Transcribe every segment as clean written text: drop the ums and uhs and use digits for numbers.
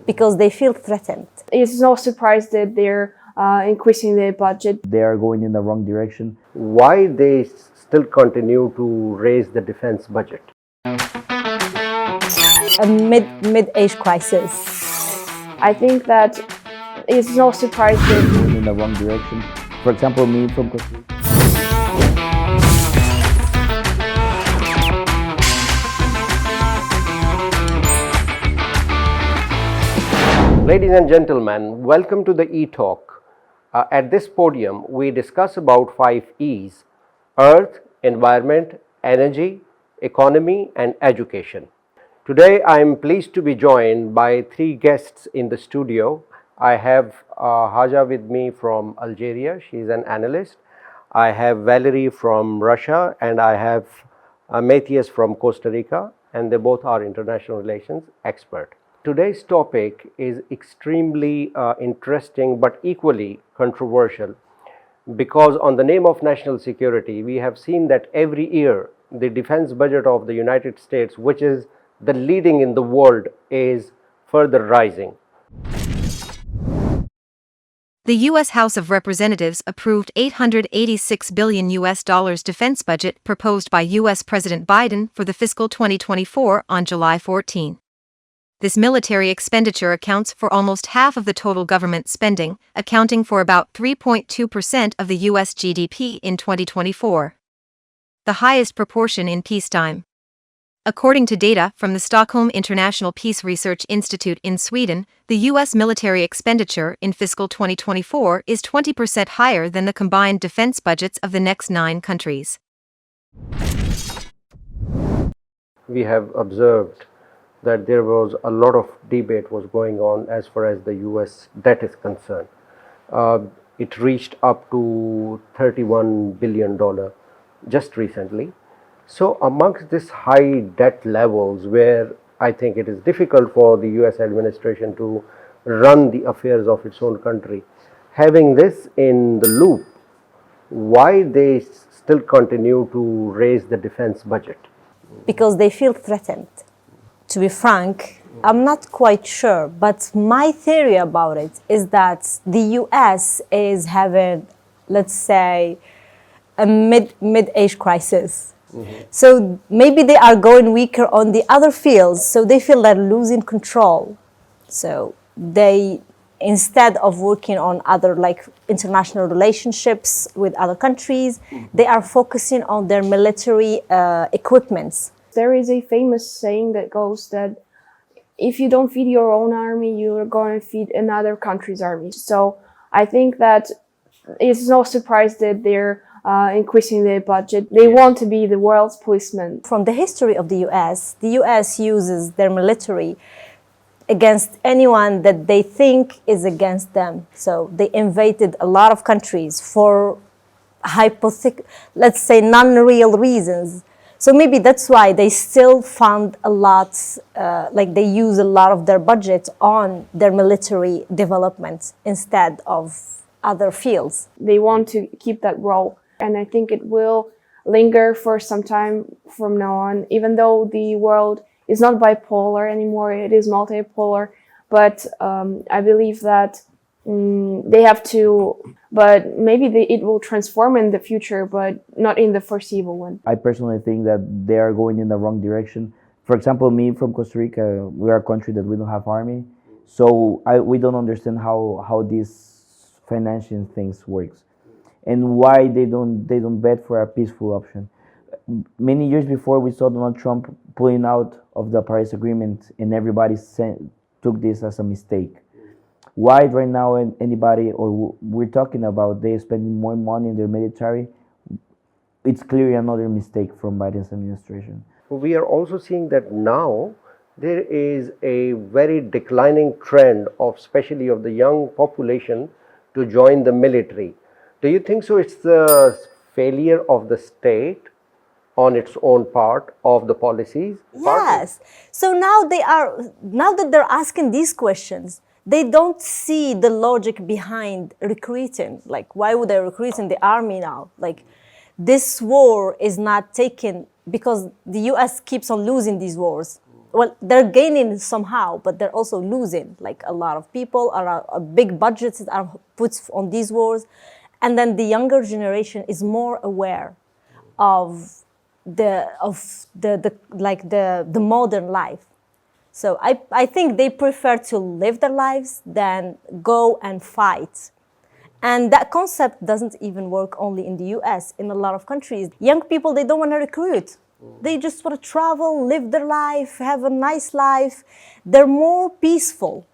because they feel threatened. It's no surprise that they're increasing their budget. They are going in the wrong direction. Why they still continue to raise the defense budget? A mid-age crisis. I think that it's no surprise that Going in the wrong direction. For example, me from Costa Rica. Ladies and gentlemen, welcome to the E-Talk. At this podium, we discuss about 5 E's: Earth, Environment, Energy, Economy, and Education. Today, I am pleased to be joined by 3 guests in the studio. I have Haja with me from Algeria. She is an analyst. I have Valerie from Russia, and I have Matthias from Costa Rica, and they both are international relations expert. Today's topic is extremely interesting but equally controversial, because on the name of national security, we have seen that every year the defense budget of the United States, which is the leading in the world, is further rising. The U.S. House of Representatives approved $886 billion defense budget proposed by U.S. President Biden for the fiscal 2024 on July 14. This military expenditure accounts for almost half of the total government spending, accounting for about 3.2% of the U.S. GDP in 2024. The highest proportion in peacetime. According to data from the Stockholm International Peace Research Institute in Sweden, the U.S. military expenditure in fiscal 2024 is 20% higher than the combined defense budgets of the next 9 countries. We have observed that there was a lot of debate was going on as far as the US debt is concerned. It reached up to $31 billion just recently. So amongst this high debt levels, where I think it is difficult for the US administration to run the affairs of its own country, having this in the loop, why they still continue to raise the defense budget? Because they feel threatened. To be frank, I'm not quite sure, but my theory about it is that the US is having, let's say, a mid-age crisis. So maybe they are going weaker on the other fields, so they feel they're losing control. So they, instead of working on other like international relationships with other countries, they are focusing on their military equipments. there is a famous saying that goes that if you don't feed your own army, you're going to feed another country's army. So I think that it's no surprise that they're increasing their budget. They want to be the world's policeman. From the history of the US uses their military against anyone that they think is against them. So they invaded a lot of countries for let's say non-real reasons. So maybe that's why they still fund a lot, like they use a lot of their budget on their military development instead of other fields. They want to keep that role. And I think it will linger for some time from now on, even though the world is not bipolar anymore, it is multipolar. But I believe that they have to, but maybe it will transform in the future, but not in the foreseeable one. I personally think that they are going in the wrong direction. For example, me from Costa Rica, we are a country that we don't have army. So we don't understand how these financial things works and why they don't bet for a peaceful option. Many years before, we saw Donald Trump pulling out of the Paris Agreement, and everybody took this as a mistake. Why right now anybody, or we're talking about they spending more money in their military? It's clearly another mistake from Biden's administration. We are also seeing that now there is a very declining trend of, especially of the young population, to join the military. Do you think so? It's the failure of the state on its own part of the policies? Yes. So now that they're asking these questions, they don't see the logic behind recruiting. Like, why would they recruit in the army now? Like, this war is not taken because the US keeps on losing these wars. well, they're gaining somehow, but they're also losing. Like a lot of people are big budgets are put on these wars, and then the younger generation is more aware of the modern life. So I think they prefer to live their lives than go and fight. And that concept doesn't even work only in the US. In a lot of countries, young people, they don't want to recruit. They just want to travel, live their life, have a nice life. They're more peaceful.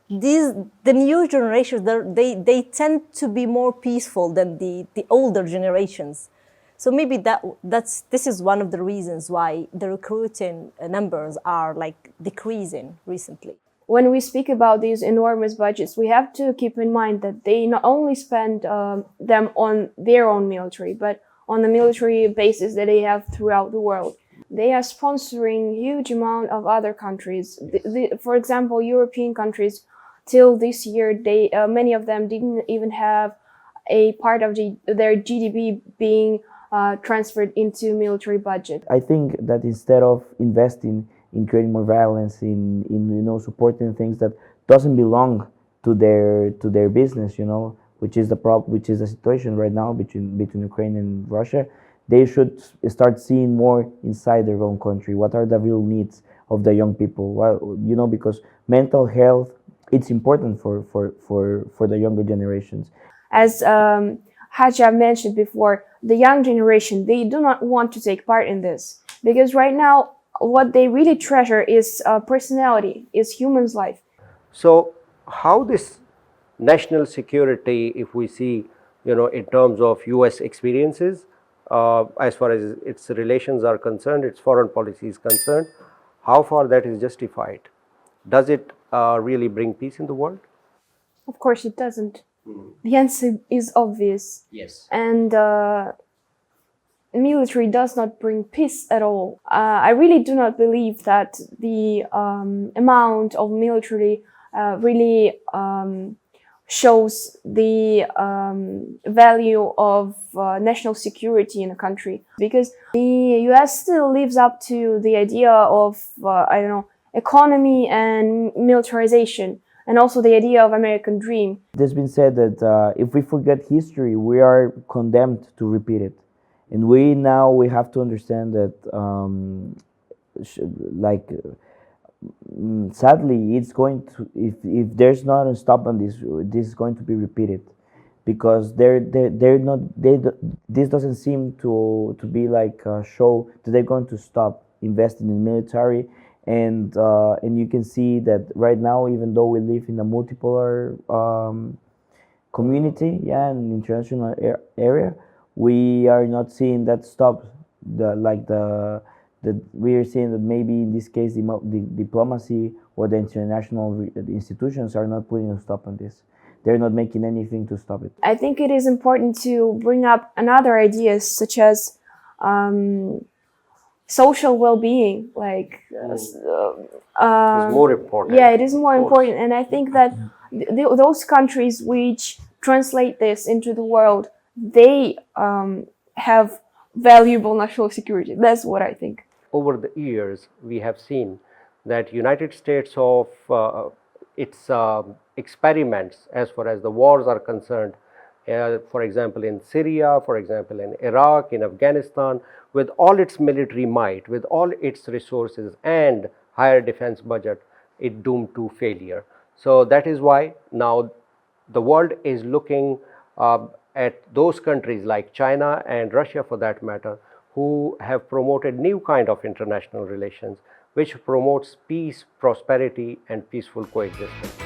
The new generations, they tend to be more peaceful than the older generations. So maybe this is one of the reasons why the recruiting numbers are like decreasing recently. When we speak about these enormous budgets, we have to keep in mind that they not only spend them on their own military, but on the military bases that they have throughout the world. They are sponsoring huge amount of other countries. For example, European countries, till this year, many of them didn't even have a part of their GDP being transferred into military budget. I think that instead of investing in creating more violence, in supporting things that doesn't belong to their business, which is the situation right now between Ukraine and Russia, they should start seeing more inside their own country. What are the real needs of the young people? Well, because mental health, it's important for the younger generations. As Hajja mentioned before, the young generation, they do not want to take part in this, because right now what they really treasure is personality, is human's life. So how this national security, if we see, in terms of US experiences, as far as its relations are concerned, its foreign policy is concerned, how far that is justified? Does it really bring peace in the world? Of course it doesn't. The answer is obvious. Yes. And military does not bring peace at all. I really do not believe that the amount of military really shows the value of national security in a country, because the US still lives up to the idea of, economy and militarization, and also the idea of American dream. It has been said that if we forget history, we are condemned to repeat it. And we have to understand that, sadly, it's going to, if there's not a stop on this is going to be repeated, because this doesn't seem to be like a show that they're going to stop investing in military. And you can see that right now, even though we live in a multipolar community, an international area, we are not seeing that stop. We are seeing that maybe in this case the diplomacy or the international institutions are not putting a stop on this. They're not making anything to stop it. I think it is important to bring up another ideas, such as social well-being, It's more important. Yeah, it is more important, and I think that those countries which translate this into the world, they have valuable national security. That's what I think. Over the years, we have seen that United States of its experiments as far as the wars are concerned, for example in Syria, for example in Iraq, in Afghanistan, with all its military might, with all its resources and higher defense budget, it doomed to failure. So that is why now the world is looking at those countries like China and Russia, for that matter, who have promoted new kind of international relations, which promotes peace, prosperity and peaceful coexistence.